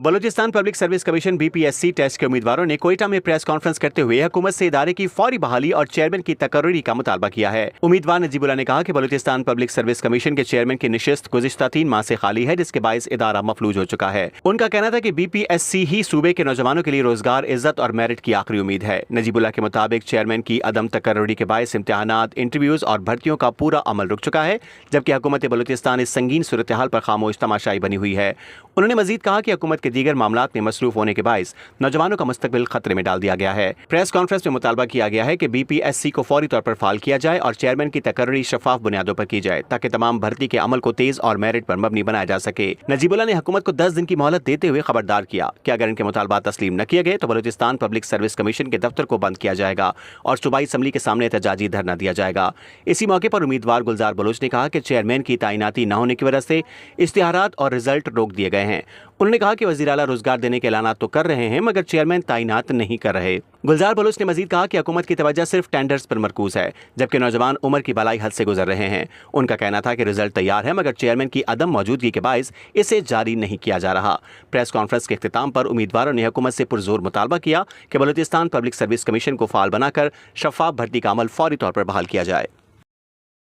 Balochistan public service commission BPSC test के उम्मीदवारों ने कोयटा में प्रेस कॉन्फ्रेंस करते हुए हुकूमत से इदारे की फौरी बहाली और चेयरमैन की तकर्री का मुतालबा किया है। उम्मीदवार नजीबुल्लाह ने कहा कि बलूचिस्तान पब्लिक सर्विस कमीशन के चेयरमैन की निशिस्त गुज़िश्ता 3 माह से खाली है, जिसके बायस इदारा मफलूज हो चुका है। उनका कहना था कि BPSC ही सूबे के नौजवानों के लिए रोजगार, इज्जत और मेरिट की आखिरी उम्मीद है। नजीबुल्लाह के मुताबिक चेयरमैन की अदम तकर्री के बायस इम्तिहानात, इंटरव्यूज और भर्तियों का पूरा अमल रुक चुका है, जबकि हुकूमत बलूचिस्तान इस संगीन सूरत हाल पर खामोश तमाशाई बनी हुई है। उन्होंने मजीद कहा कि हुकूमत के दीगर मामलात में मसरूफ होने के बायस नौजवानों का मुस्तकबिल खतरे में डाल दिया गया है। प्रेस कॉन्फ्रेंस में मुतालबा किया गया है कि BPSC को फौरी तौर पर फाल किया जाए और चेयरमैन की तकर्री शफाफ बुनियादों पर की जाए, ताकि तमाम भर्ती के अमल को तेज और मेरिट पर मबनी बनाया जा सके। नजीबुल्लाह ने हुकूमत को 10 दिन की मोहलत देते हुए खबरदार किया कि अगर इनके मुतालबात तस्लीम न किए गए तो बलूचिस्तान पब्लिक सर्विस कमीशन के दफ्तर को बंद किया जाएगा और सूबाई असम्बली के सामने एहतजाजी धरना दिया जाएगा। इसी मौके पर उम्मीदवार गुलजार बलोच ने कहा कि चेयरमैन की तैनाती न होने की वजह से इश्तिहारात और रिजल्ट रोक दिए गए हैं। उन्होंने कहा कि वज़ीर आला रोजगार देने के ऐलानात तो कर रहे हैं, मगर चेयरमैन तैनात नहीं कर रहे। गुलजार बलोच ने मजीद कहा कि हुकूमत की तवज्जो सिर्फ टेंडर्स पर मरकूज है, जबकि नौजवान उम्र की बलाई हद से गुजर रहे हैं। उनका कहना था कि रिजल्ट तैयार है, मगर चेयरमैन की अदम मौजूदगी के बायस इसे जारी नहीं किया जा रहा। प्रेस कॉन्फ्रेंस के इख्तिताम पर उम्मीदवारों ने हुकूमत से पुरजोर मुतालबा किया कि बलूचिस्तान पब्लिक सर्विस कमीशन को फाल बनाकर शफाफ भर्ती का अमल फौरी तौर पर बहाल किया जाए।